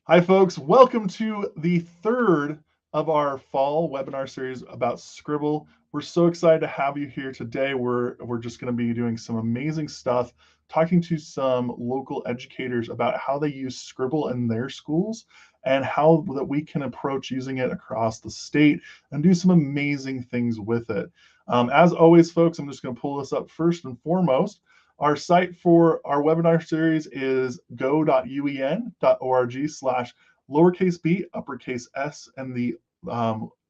Hi, folks. Welcome to the third of our fall webinar series about Scribble. We're so excited to have you here today. We're just going to be doing some amazing stuff, talking to some local educators about how they use Scribble in their schools and how that we can approach using it across the state and do some amazing things with it. As always, folks, I'm just going to pull this up first and foremost. Our site for our webinar series is go.uen.org/lowercase b, uppercase s, and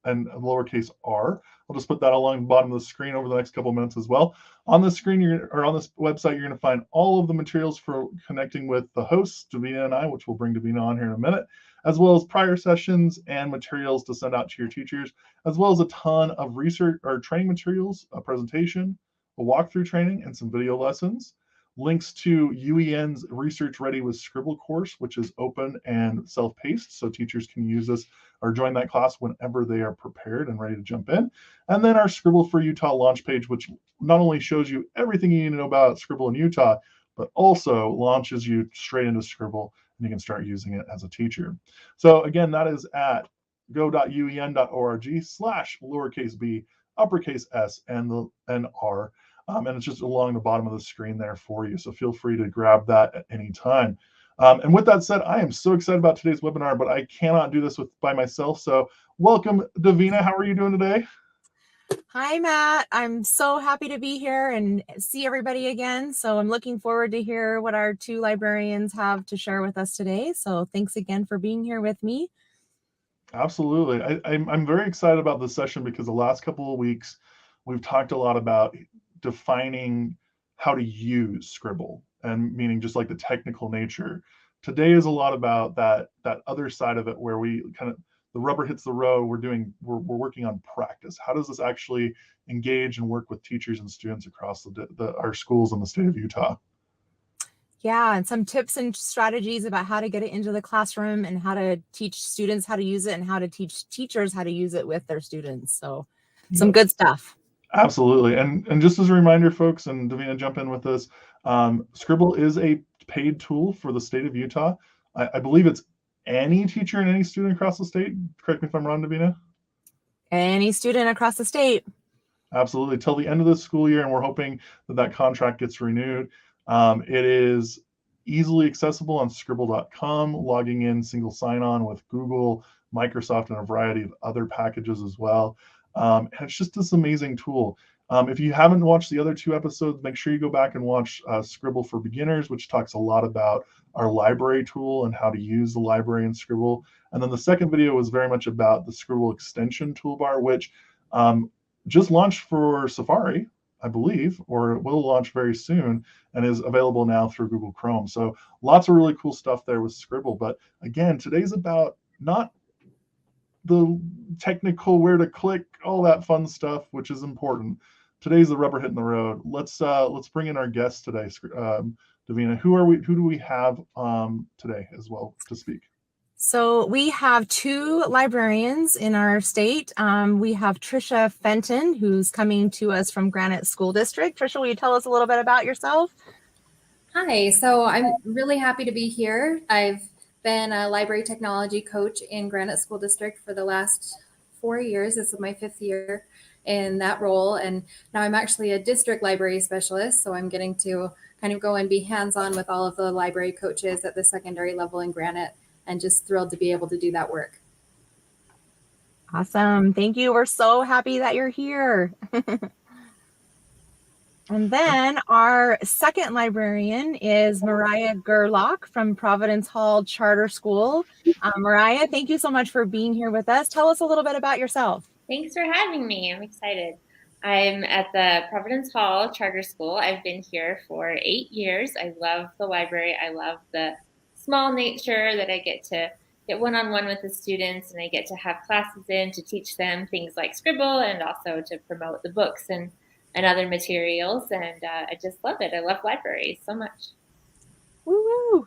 lowercase r. I'll just put that along the bottom of the screen over the next couple of minutes as well. On the screen, or on this website, you're going to find all of the materials for connecting with the hosts, Davina and I, which we'll bring Davina on here in a minute, as well as prior sessions and materials to send out to your teachers, as well as a ton of research or training materials, a presentation, a walkthrough training, and some video lessons. Links to UEN's Research Ready with Scribble course, which is open and self-paced, so teachers can use this or join that class whenever they are prepared and ready to jump in. And then our Scribble for Utah launch page, which not only shows you everything you need to know about Scribble in Utah, but also launches you straight into Scribble, and you can start using it as a teacher. So again, that is at go.uen.org/lowercase b, uppercase s, and r. And it's just along the bottom of the screen there for you. So feel free to grab that at any time. And with that said, I am so excited about today's webinar, but I cannot do this by myself. So welcome, Davina. How are you doing today? Hi, Matt. I'm so happy to be here and see everybody again. So I'm looking forward to hear what our two librarians have to share with us today. So thanks again for being here with me. Absolutely. I'm very excited about this session because the last couple of weeks, we've talked a lot about defining how to use Scribble, and meaning just like the technical nature. Today is a lot about that other side of it where we kind of, the rubber hits the road. We're working on practice. How does this actually engage and work with teachers and students across our schools in the state of Utah? Yeah, and some tips and strategies about how to get it into the classroom and how to teach students how to use it and how to teach teachers how to use it with their students. So some good stuff. Absolutely. And just as a reminder, folks, and Davina, jump in with this, Scribble is a paid tool for the state of Utah. I believe it's any teacher and any student across the state. Correct me if I'm wrong, Davina. Any student across the state. Absolutely. Till the end of the school year, and we're hoping that contract gets renewed. It is easily accessible on scribble.com, logging in single sign-on with Google, Microsoft, and a variety of other packages as well. And it's just this amazing tool. If you haven't watched the other two episodes, make sure you go back and watch Scribble for Beginners, which talks a lot about our library tool and how to use the library in Scribble. And then the second video was very much about the Scribble extension toolbar, which just launched for Safari, I believe, or it will launch very soon, and is available now through Google Chrome. So lots of really cool stuff there with Scribble. But again, today's about not the technical where to click, all that fun stuff, which is important. Today's the rubber hitting the road. Let's bring in our guests today, Davina. Who do we have today as well to speak? So we have two librarians in our state. We have Trisha Fenton, who's coming to us from Granite School District. Trisha, will you tell us a little bit about yourself? Hi, so I'm really happy to be here. I've been a library technology coach in Granite School District for the last 4 years. This is my 5th year in that role. And now I'm actually a district library specialist. So I'm getting to kind of go and be hands-on with all of the library coaches at the secondary level in Granite, and just thrilled to be able to do that work. Awesome. Thank you. We're so happy that you're here. And then our second librarian is Mariah Gurlock from Providence Hall Charter School. Mariah, thank you so much for being here with us. Tell us a little bit about yourself. Thanks for having me. I'm excited. I'm at the Providence Hall Charter School. I've been here for 8 years. I love the library. I love the small nature that I get to get one-on-one with the students, and I get to have classes in to teach them things like Scribble and also to promote the books and other materials. And I just love it. I love libraries so much. Woo-woo.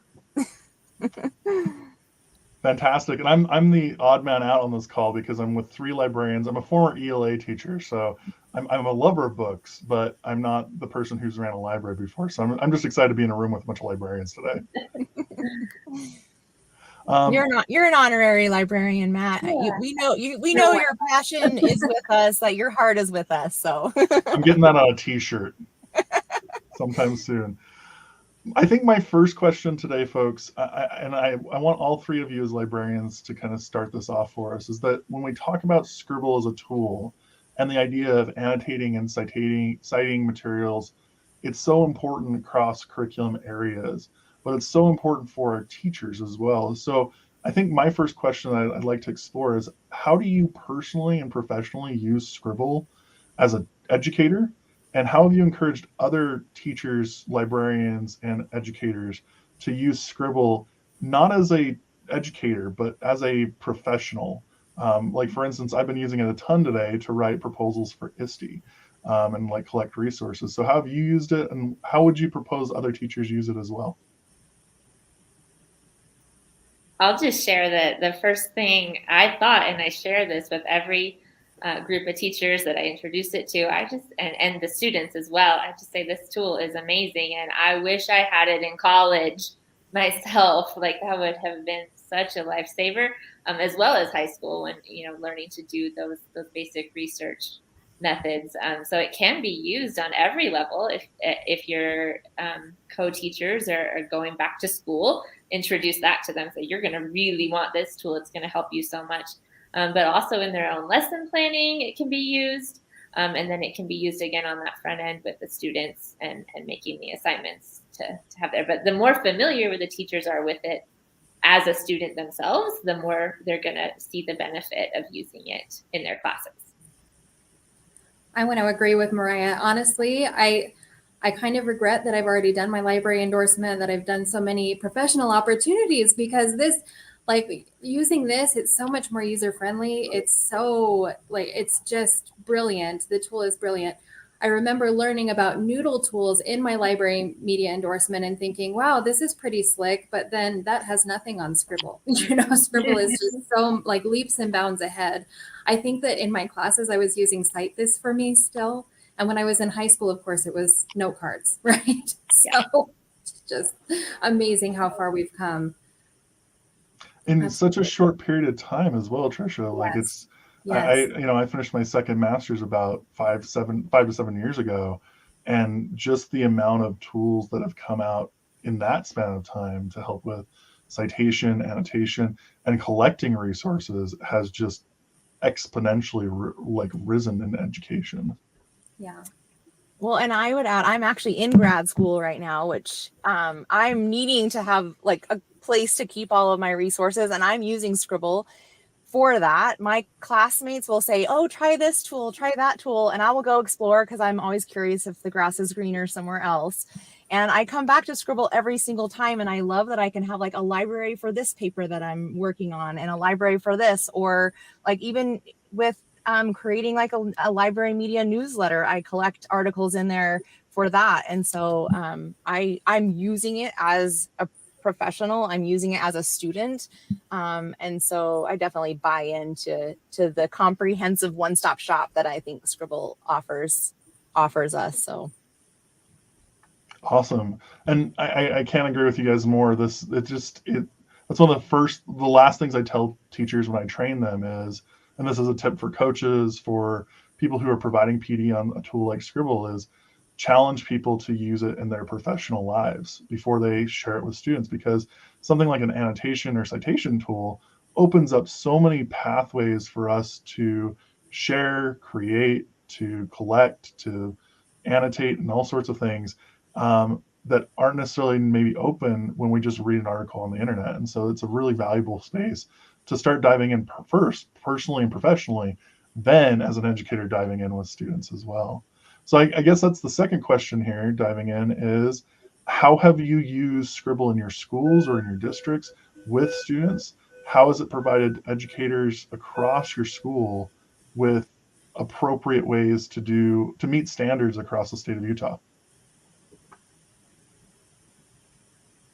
Fantastic. And I'm the odd man out on this call because I'm with 3 librarians. I'm a former ELA teacher, so I'm a lover of books, but I'm not the person who's ran a library before. So I'm just excited to be in a room with a bunch of librarians today. You're an honorary librarian, Matt. Yeah. We know your passion is with us, that your heart is with us. So I'm getting that on a t-shirt sometime soon. I think my first question today, folks, I want all three of you as librarians to kind of start this off for us, is that when we talk about Scribble as a tool and the idea of annotating and citing materials, it's so important across curriculum areas, but it's so important for our teachers as well. So I think my first question I'd like to explore is, how do you personally and professionally use Scribble as an educator? And how have you encouraged other teachers, librarians, and educators to use Scribble not as a educator, but as a professional? Like for instance, I've been using it a ton today to write proposals for ISTE and like collect resources. So how have you used it, and how would you propose other teachers use it as well? I'll just share that the first thing I thought, and I share this with every group of teachers that I introduce it to, and the students as well. I just say this tool is amazing, and I wish I had it in college myself. Like that would have been such a lifesaver, as well as high school when learning to do those basic research methods. So it can be used on every level. If your co-teachers are going back to school, introduce that to them. So you're going to really want this tool. It's going to help you so much. But also in their own lesson planning, it can be used. And then it can be used again on that front end with the students and making the assignments to have there. But the more familiar the teachers are with it as a student themselves, the more they're going to see the benefit of using it in their classes. I want to agree with Mariah. Honestly, I kind of regret that I've already done my library endorsement, that I've done so many professional opportunities, because this, like using this, it's so much more user friendly. It's so it's just brilliant. The tool is brilliant. I remember learning about Noodle tools in my library media endorsement and thinking, wow, this is pretty slick. But then that has nothing on Scribble. Scribble is just so leaps and bounds ahead. I think that in my classes, I was using Cite This for me still. And when I was in high school, of course, it was note cards, right? So it's just amazing how far we've come. In such a short period of time as well, Trisha. Like it's, yes. I finished my second master's about 5 to 7 years ago, and just the amount of tools that have come out in that span of time to help with citation, annotation, and collecting resources has just exponentially risen in education. Yeah. Well, and I would add, I'm actually in grad school right now, which I'm needing to have like a place to keep all of my resources, and I'm using Scribble for that. My classmates will say, oh, try this tool, try that tool, and I will go explore because I'm always curious if the grass is greener somewhere else. And I come back to Scribble every single time, and I love that I can have like a library for this paper that I'm working on and a library for this, or like even with creating like a library media newsletter, I collect articles in there for that. And so I'm using it as a professional, I'm using it as a student, and so I definitely buy into the comprehensive one-stop shop that I think Scribble offers us. So awesome. And I can't agree with you guys more. That's one of the last things I tell teachers when I train them is, and this is a tip for coaches, for people who are providing PD on a tool like Scribble, is challenge people to use it in their professional lives before they share it with students, because something like an annotation or citation tool opens up so many pathways for us to share, create, to collect, to annotate, and all sorts of things that aren't necessarily maybe open when we just read an article on the internet. And so it's a really valuable space to start diving in first, personally and professionally, then as an educator diving in with students as well. So I guess that's the second question here, diving in, is how have you used Scribble in your schools or in your districts with students? How has it provided educators across your school with appropriate ways to meet standards across the state of Utah?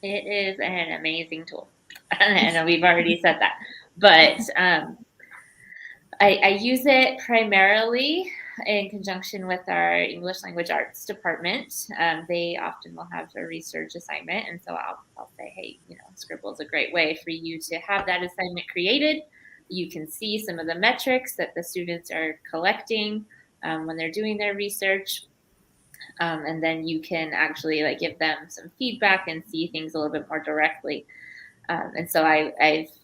It is an amazing tool. I know we've already said that, but I use it primarily in conjunction with our English Language Arts department. They often will have a research assignment. And so I'll say, hey, Scribble is a great way for you to have that assignment created. You can see some of the metrics that the students are collecting when they're doing their research. And then you can actually give them some feedback and see things a little bit more directly. And so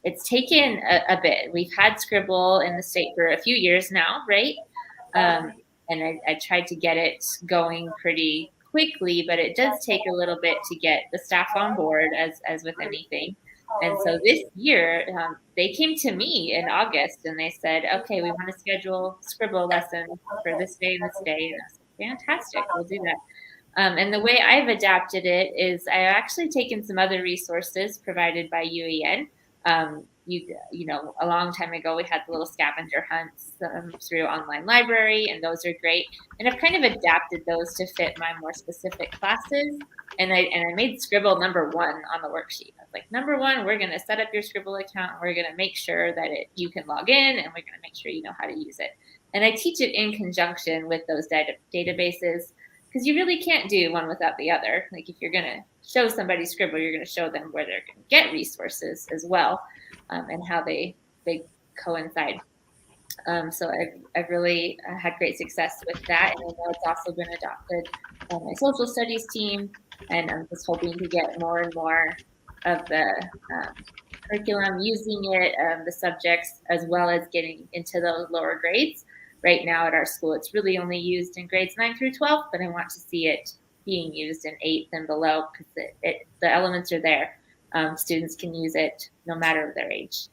it's taken a bit. We've had Scribble in the state for a few years now, right? And I tried to get it going pretty quickly, but it does take a little bit to get the staff on board, as with anything. And so this year, they came to me in August and they said, okay, we want to schedule Scribble lessons for this day and this day. And I was like, fantastic, we'll do that. And the way I've adapted it is I've actually taken some other resources provided by UEN. A long time ago, we had the little scavenger hunts through online library, and those are great. And I've kind of adapted those to fit my more specific classes. And I made Scribble number 1 on the worksheet. I was like, number 1, we're going to set up your Scribble account. We're going to make sure that you can log in, and we're going to make sure you know how to use it. And I teach it in conjunction with those databases, because you really can't do one without the other. Like if you're going to show somebody Scribble, you're going to show them where they're going to get resources as well, and how they coincide. So I've really had great success with that. And I know it's also been adopted by my social studies team. And I'm just hoping to get more and more of the curriculum using it, the subjects, as well as getting into those lower grades. Right now at our school, it's really only used in grades 9 through 12, but I want to see it being used in 8th and below, because the elements are there. Students can use it no matter their age.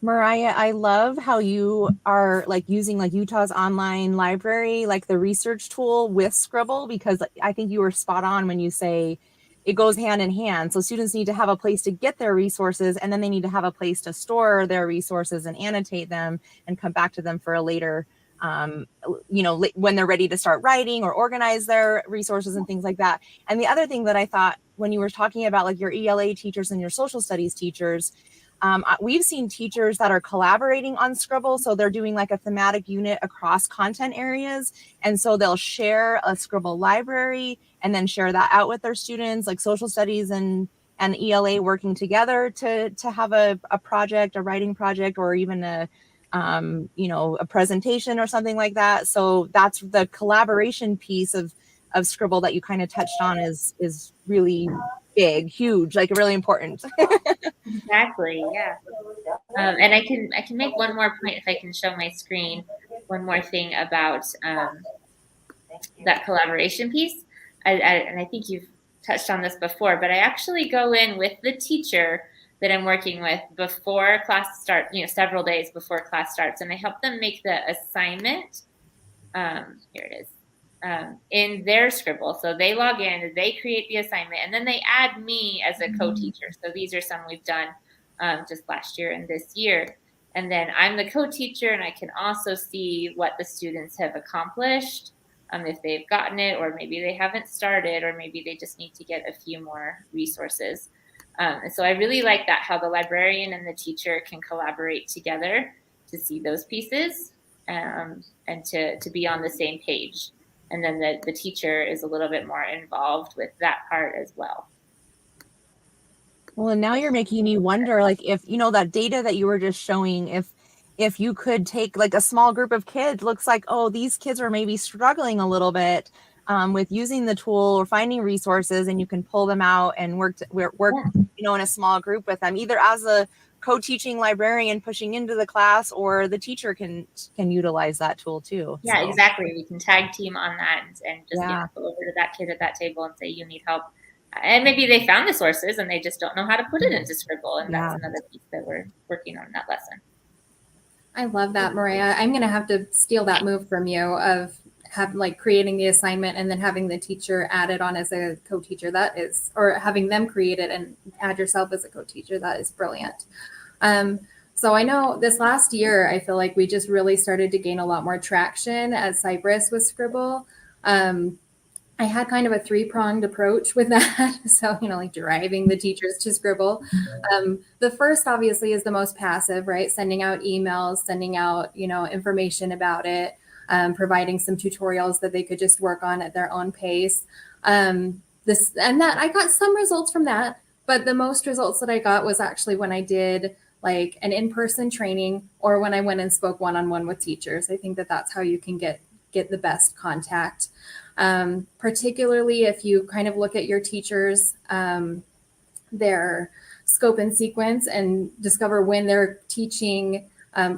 Mariah, I love how you are using Utah's online library, the research tool with Scribble, because I think you were spot on when you say it goes hand in hand. So students need to have a place to get their resources, and then they need to have a place to store their resources and annotate them and come back to them for a later, when they're ready to start writing or organize their resources and things like that. And the other thing that I thought when you were talking about your ELA teachers and your social studies teachers, we've seen teachers that are collaborating on Scribble. So they're doing a thematic unit across content areas. And so they'll share a Scribble library and then share that out with their students, like social studies and ELA working together to have a project, a writing project, or even a presentation or something like that. So that's the collaboration piece of Scribble that you kind of touched on is really big, huge, really important. Exactly. Yeah. And I can make one more point if I can show my screen. One more thing about that collaboration piece. And I think you've touched on this before, but I actually go in with the teacher that I'm working with before class starts, several days before class starts, and I help them make the assignment. Here it is. In their Scribble. So they log in, they create the assignment, and then they add me as a co-teacher. So these are some we've done just last year and this year. And then I'm the co-teacher, and I can also see what the students have accomplished, if they've gotten it, or maybe they haven't started, or maybe they just need to get a few more resources. And so I really like that, how the librarian and the teacher can collaborate together to see those pieces and to be on the same page. And then the teacher is a little bit more involved with that part as well. Well, and now you're making me wonder, if, that data that you were just showing, if you could take a small group of kids, looks like, oh, these kids are maybe struggling a little bit with using the tool or finding resources, and you can pull them out and work, in a small group with them, either as a co-teaching librarian pushing into the class, or the teacher can utilize that tool too. Yeah, so. Exactly. We can tag team on that and just go over to that kid at that table and say, you need help. And maybe they found the sources and they just don't know how to put it into Scribble. And that's another piece that we're working on in that lesson. I love that, Mariah. I'm going to have to steal that move from you of creating the assignment and then having the teacher add it on as a co-teacher. That is, or having them create it and add yourself as a co-teacher. That is brilliant. So I know this last year, I feel like we just really started to gain a lot more traction at Cypress with Scribble. I had kind of a three-pronged approach with that. So, like driving the teachers to Scribble. The first obviously is the most passive, right? Sending out emails, sending out, information about it, providing some tutorials that they could just work on at their own pace. That I got some results from that, but the most results that I got was actually when I did like an in-person training or when I went and spoke one-on-one with teachers. I think that that's how you can get the best contact. Particularly if you kind of look at your teachers, their scope and sequence and discover when they're teaching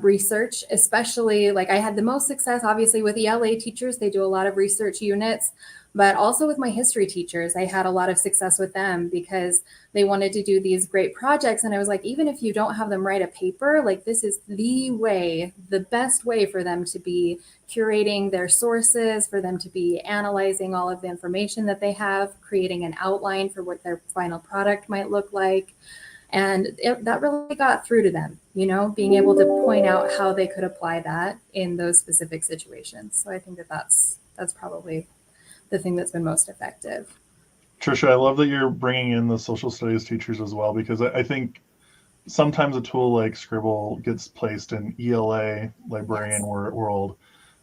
research, especially like I had the most success, obviously, with ELA teachers. They do a lot of research units, but also with my history teachers, I had a lot of success with them because they wanted to do these great projects. And I was like, even if you don't have them write a paper, like this is the best way for them to be curating their sources, for them to be analyzing all of the information that they have, creating an outline for what their final product might look like. And that really got through to them, being able to point out how they could apply that in those specific situations. So I think that that's probably the thing that's been most effective. Trisha, I love that you're bringing in the social studies teachers as well, because I think sometimes a tool like Scribble gets placed in ELA librarian world,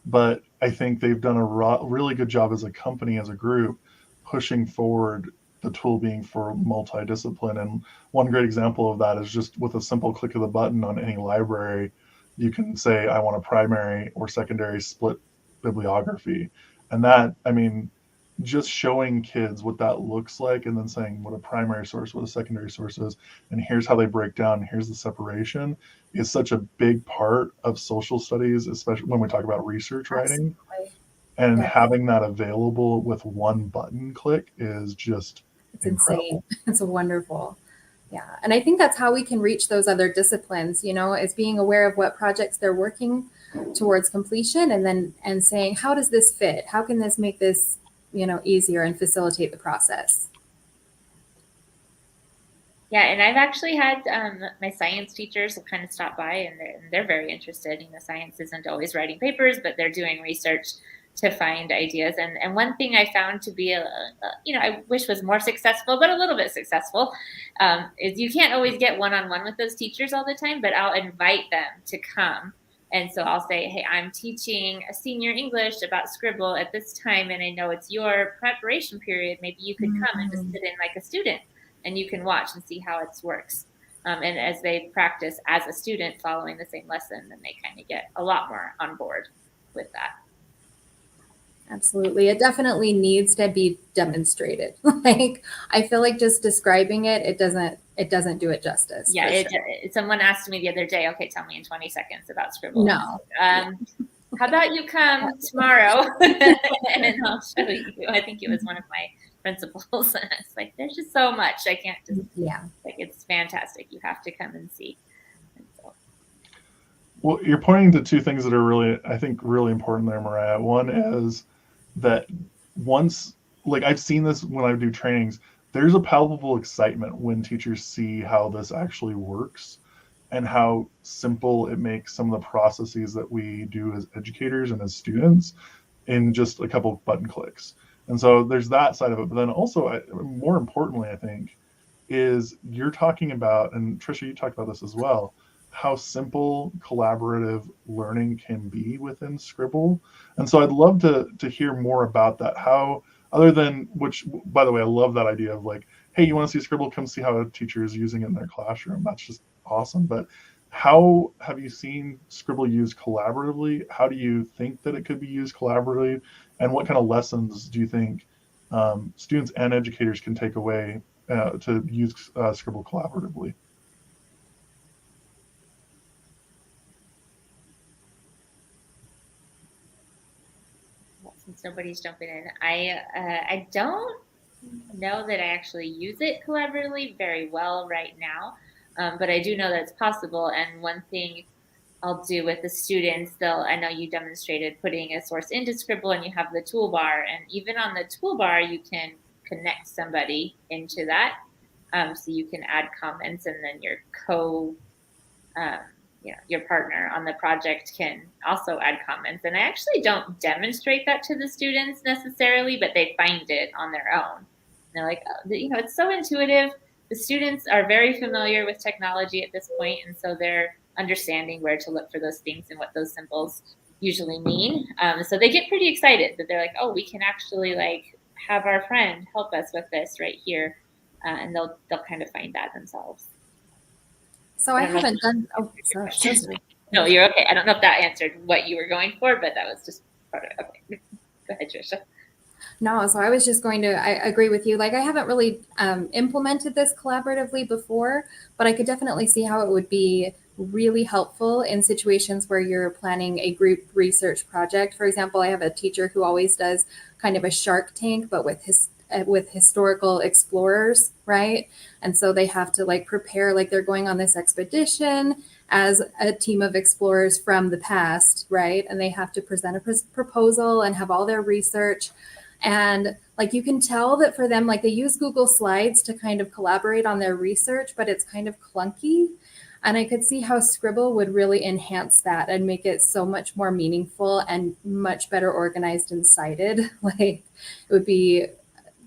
but I think they've done a really good job as a company, as a group, pushing forward the tool being for multidiscipline. And one great example of that is just with a simple click of the button on any library, you can say, I want a primary or secondary split bibliography. And that, just showing kids what that looks like and then saying what a primary source, what a secondary source is, and here's how they break down, here's the separation, is such a big part of social studies, especially when we talk about research writing. Absolutely. And having that available with one button click is just incredible. Insane. It's wonderful. Yeah. And I think that's how we can reach those other disciplines, is being aware of what projects they're working towards completion and saying, how does this fit? How can this make this easier and facilitate the process? Yeah, and I've actually had my science teachers kind of stop by, and they're very interested. Science isn't always writing papers, but they're doing research to find ideas. And one thing I found to be, I wish was more successful, but a little bit successful, is you can't always get one-on-one with those teachers all the time, but I'll invite them to come. And so I'll say, hey, I'm teaching a senior English about Scribble at this time, and I know it's your preparation period. Maybe you could come and just sit in like a student, and you can watch and see how it works. And as they practice as a student following the same lesson, then they kind of get a lot more on board with that. Absolutely. It definitely needs to be demonstrated. Like, I feel like just describing it doesn't do it justice. Yeah. Someone asked me the other day, okay, tell me in 20 seconds about Scribble. No. How about you come tomorrow and I'll show you. I think it was one of my principals. And it's like, there's just so much. I can't just, like, it's fantastic. You have to come and see. Well, you're pointing to two things that are really, I think, really important there, Mariah. One is that once, like I've seen this when I do trainings, there's a palpable excitement when teachers see how this actually works and how simple it makes some of the processes that we do as educators and as students in just a couple of button clicks. And so there's that side of it. But then also, more importantly, I think, is you're talking about, and Trisha, you talked about this as well, how simple collaborative learning can be within Scribble. And so I'd love to hear more about that. How, other than, which, by the way, I love that idea of like, hey, you want to see Scribble, come see how a teacher is using it in their classroom. That's just awesome. But how have you seen Scribble used collaboratively? How do you think that it could be used collaboratively? And what kind of lessons do you think students and educators can take away to use Scribble collaboratively? Since nobody's jumping in, I don't know that I actually use it collaboratively very well right now, but I do know that it's possible. And one thing I'll do with the students, I know you demonstrated putting a source into Scribble and you have the toolbar, and even on the toolbar, you can connect somebody into that. So you can add comments, and then your your partner on the project can also add comments. And I actually don't demonstrate that to the students necessarily, but they find it on their own. And they're like, oh, it's so intuitive. The students are very familiar with technology at this point, and so they're understanding where to look for those things and what those symbols usually mean. So they get pretty excited that they're like, oh, we can actually like have our friend help us with this right here, and they'll kind of find that themselves. So I haven't done. Oh, sorry. No, you're okay. I don't know if that answered what you were going for, but that was just part of it. Okay. Go ahead, Trisha. No, so I was just going to, I agree with you. Like I haven't really implemented this collaboratively before, but I could definitely see how it would be really helpful in situations where you're planning a group research project. For example, I have a teacher who always does kind of a Shark Tank, but with historical explorers, right? And so they have to like prepare, like they're going on this expedition as a team of explorers from the past, right? And they have to present a proposal and have all their research. And like you can tell that for them, like they use Google Slides to kind of collaborate on their research, but it's kind of clunky. And I could see how Scribble would really enhance that and make it so much more meaningful and much better organized and cited. Like it would be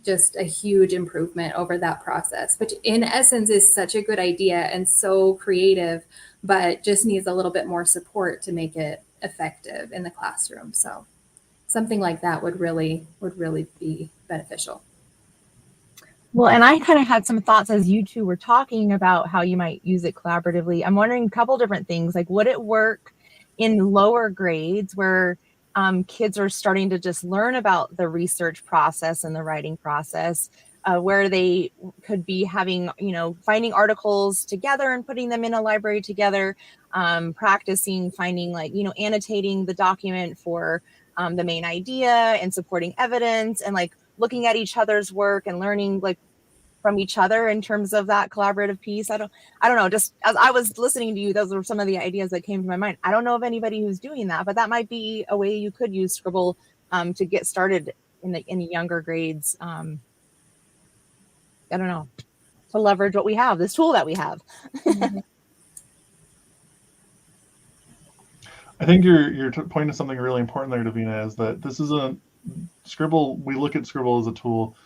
just a huge improvement over that process, which in essence is such a good idea and so creative, but just needs a little bit more support to make it effective in the classroom. So something like that would really be beneficial. Well, and I kind of had some thoughts as you two were talking about how you might use it collaboratively. I'm wondering a couple different things, like would it work in lower grades where kids are starting to just learn about the research process and the writing process, where they could be having, finding articles together and putting them in a library together, practicing finding annotating the document for the main idea and supporting evidence and like looking at each other's work and learning like from each other in terms of that collaborative piece. I don't know, just as I was listening to you, those were some of the ideas that came to my mind. I don't know of anybody who's doing that, but that might be a way you could use Scribble to get started in the younger grades. I don't know, to leverage what we have, this tool that we have. I think you're pointing to something really important there, Davina, is that this is Scribble. We look at Scribble as a tool,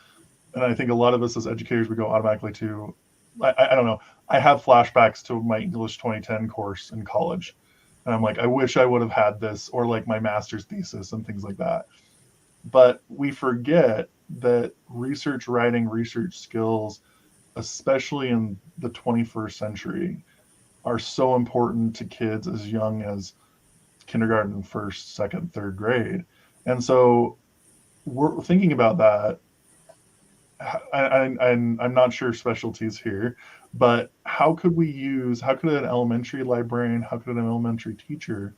and I think a lot of us as educators, we go automatically to, I don't know, I have flashbacks to my English 2010 course in college. And I'm like, I wish I would have had this, or like my master's thesis and things like that. But we forget that research writing, research skills, especially in the 21st century, are so important to kids as young as kindergarten, first, second, third grade. And so we're thinking about that. I'm not sure specialties here, but how could an elementary librarian, how could an elementary teacher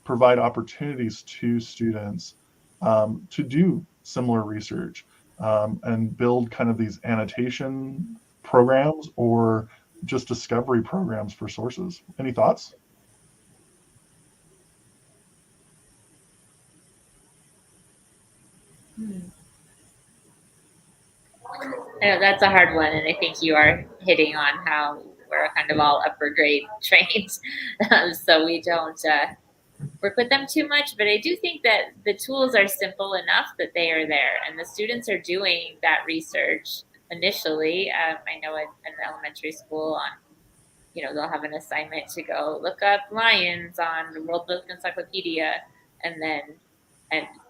provide opportunities to students to do similar research and build kind of these annotation programs or just discovery programs for sources? Any thoughts? I know that's a hard one, and I think you are hitting on how we're kind of all upper grade trained, so we don't work with them too much. But I do think that the tools are simple enough that they are there, and the students are doing that research initially. I know in elementary school they'll have an assignment to go look up lions on the World Book Encyclopedia, and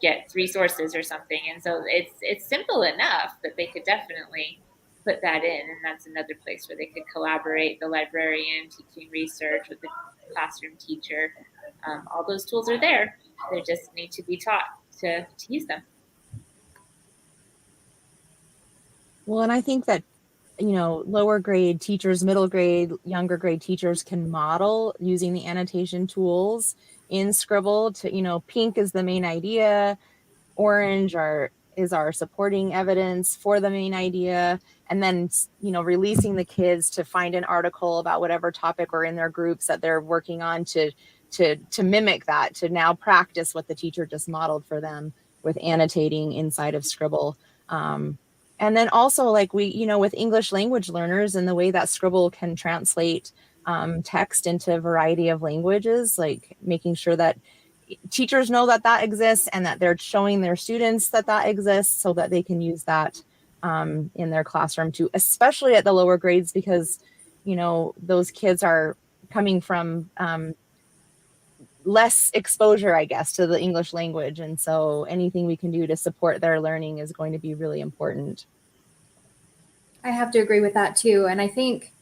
get 3 sources or something. And so it's simple enough that they could definitely put that in. And that's another place where they could collaborate, the librarian teaching research with the classroom teacher. All those tools are there. They just need to be taught to use them. Well, and I think that, lower grade teachers, middle grade, younger grade teachers can model using the annotation tools in Scribble to, pink is the main idea, orange is our supporting evidence for the main idea, and then, releasing the kids to find an article about whatever topic or in their groups that they're working on to mimic that, to now practice what the teacher just modeled for them with annotating inside of Scribble. And then also like with English language learners and the way that Scribble can translate text into a variety of languages, like making sure that teachers know that that exists and that they're showing their students that that exists so that they can use that in their classroom too, especially at the lower grades, because, you know, those kids are coming from less exposure, I guess, to the English language. And so anything we can do to support their learning is going to be really important. I have to agree with that too. And I think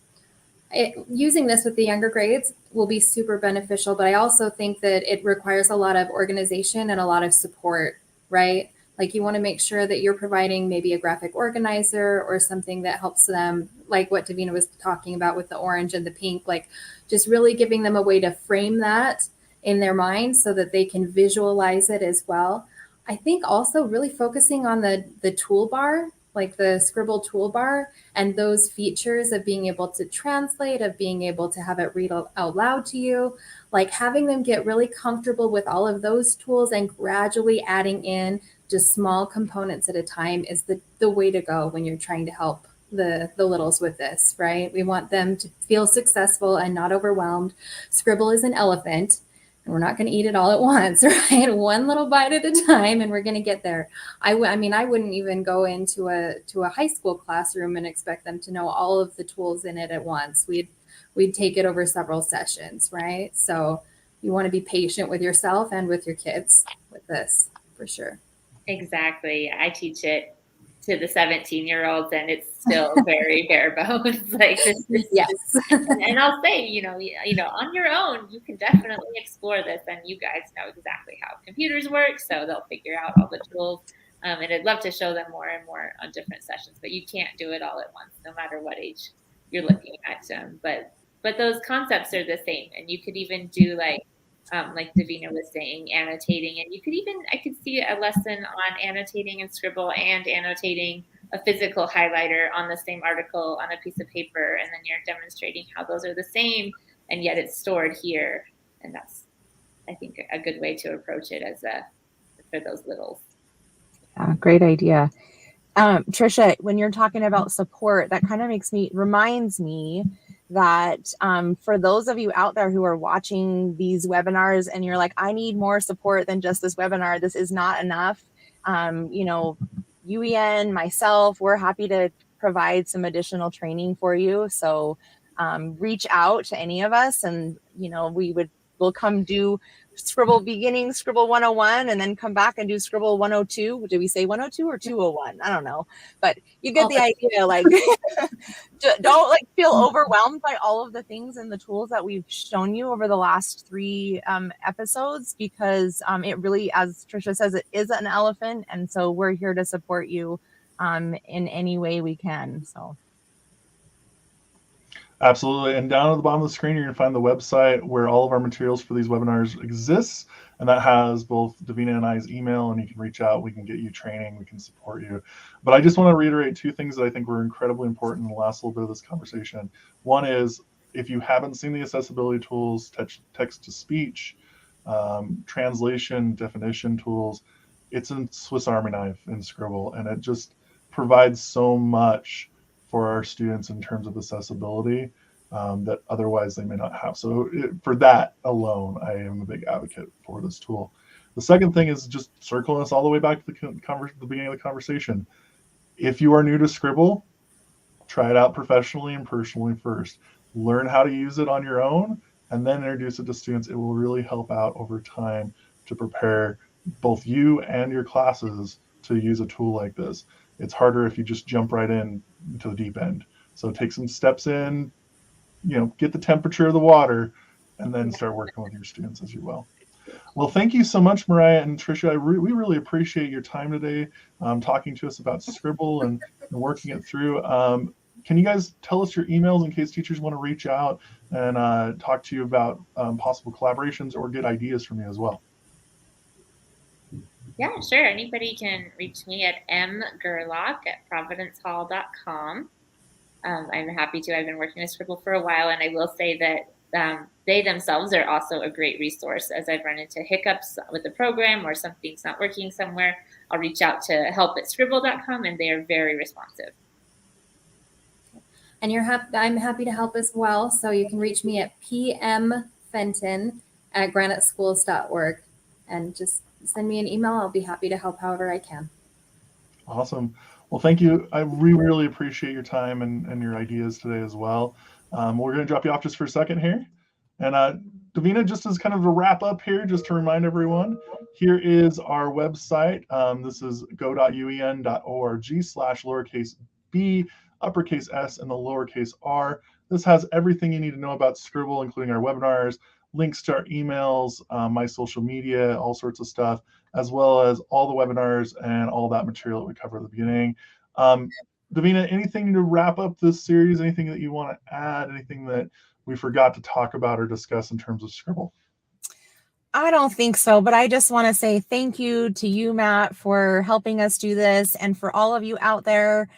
using this with the younger grades will be super beneficial, but I also think that it requires a lot of organization and a lot of support, right? Like you want to make sure that you're providing maybe a graphic organizer or something that helps them, like what Davina was talking about with the orange and the pink, like just really giving them a way to frame that in their mind so that they can visualize it as well. I think also really focusing on the toolbar, like the Scribble toolbar, and those features of being able to translate, of being able to have it read out loud to you, like having them get really comfortable with all of those tools and gradually adding in just small components at a time is the way to go when you're trying to help the littles with this, right? We want them to feel successful and not overwhelmed. Scribble is an elephant. We're not going to eat it all at once, right? One little bite at a time, and we're going to get there. I mean, I wouldn't even go into a high school classroom and expect them to know all of the tools in it at once. We'd take it over several sessions, right? So you want to be patient with yourself and with your kids with this, for sure. Exactly. I teach it to the 17-year-olds, and it's still very bare bones. Like this, yes. And I'll say, you know, on your own, you can definitely explore this, and you guys know exactly how computers work, so they'll figure out all the tools. And I'd love to show them more and more on different sessions, but you can't do it all at once, no matter what age you're looking at. But those concepts are the same, and you could even do like Davina was saying, annotating. And you could even, I could see a lesson on annotating in Scribble and annotating a physical highlighter on the same article on a piece of paper. And then you're demonstrating how those are the same, and yet it's stored here. And that's, I think, a good way to approach it for those littles. Yeah, great idea. Trisha, when you're talking about support, that kind of reminds me that for those of you out there who are watching these webinars and you're like, I need more support than just this webinar, this is not enough. You know, UEN, myself, we're happy to provide some additional training for you. So reach out to any of us, and, you know, we'll come do Scribble beginning, Scribble 101, and then come back and do Scribble 102. Did we say 102 or 201? I don't know, but you get the idea. Like, don't like feel overwhelmed by all of the things and the tools that we've shown you over the last 3 episodes, because it really, as Trisha says, it is an elephant, and so we're here to support you in any way we can. So. Absolutely. And down at the bottom of the screen, you're going to find the website where all of our materials for these webinars exists. And that has both Davina and I's email, and you can reach out. We can get you training. We can support you. But I just want to reiterate 2 things that I think were incredibly important in the last little bit of this conversation. One is, if you haven't seen the accessibility tools, text to speech, translation, definition tools, it's a Swiss Army knife in Scribble. And it just provides so much for our students in terms of accessibility that otherwise they may not have. So for that alone, I am a big advocate for this tool. The second thing is just circling us all the way back to the beginning of the conversation. If you are new to Scribble, try it out professionally and personally first. Learn how to use it on your own, and then introduce it to students. It will really help out over time to prepare both you and your classes to use a tool like this. It's harder if you just jump right in to the deep end. So take some steps in, you know, get the temperature of the water, and then start working with your students as you will. Well, thank you so much, Mariah and Trisha. We really appreciate your time today, talking to us about Scribble and working it through. Can you guys tell us your emails in case teachers want to reach out and talk to you about possible collaborations or get ideas from you as well? Yeah, sure. Anybody can reach me at mgurlock@providencehall.com. I'm happy to. I've been working with Scribble for a while, and I will say that they themselves are also a great resource. As I've run into hiccups with the program or something's not working somewhere, I'll reach out to help@scribble.com, and they are very responsive. And I'm happy to help as well. So you can reach me at pmfenton@graniteschools.org and just send me an email. I'll be happy to help however I can. Awesome. Well, thank you. I really appreciate your time and your ideas today as well. We're going to drop you off just for a second here. And Davina, just as kind of a wrap up here, just to remind everyone, here is our website. This is go.uen.org/lowercase b, uppercase s, and the lowercase r. This has everything you need to know about Scrible, including our webinars, links to our emails, my social media, all sorts of stuff, as well as all the webinars and all that material that we covered at the beginning. Davina, anything to wrap up this series? Anything that you want to add? Anything that we forgot to talk about or discuss in terms of Scrible? I don't think so, but I just want to say thank you to you, Matt, for helping us do this, and for all of you out there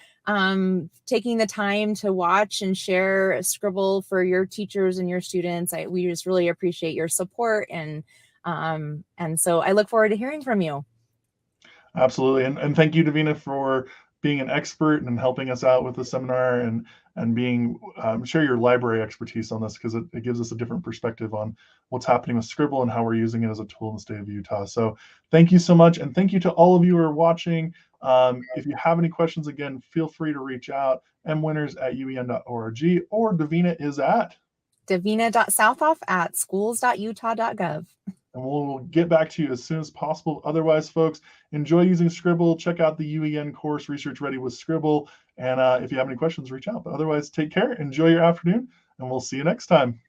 taking the time to watch and share Scrible for your teachers and your students. We just really appreciate your support, and so I look forward to hearing from you. Absolutely, and thank you, Davina, for being an expert and helping us out with the seminar and being share your library expertise on this, because it gives us a different perspective on what's happening with Scrible and how we're using it as a tool in the state of Utah. So thank you so much, and thank you to all of you who are watching. If you have any questions, again, feel free to reach out, mwinners@uen.org, or Davina is at davina.sauthoff@schools.utah.gov. and we'll get back to you as soon as possible. Otherwise, folks, enjoy using Scrible. Check out the UEN course, Research Ready with Scrible. And if you have any questions, reach out. But otherwise, take care, enjoy your afternoon, and we'll see you next time.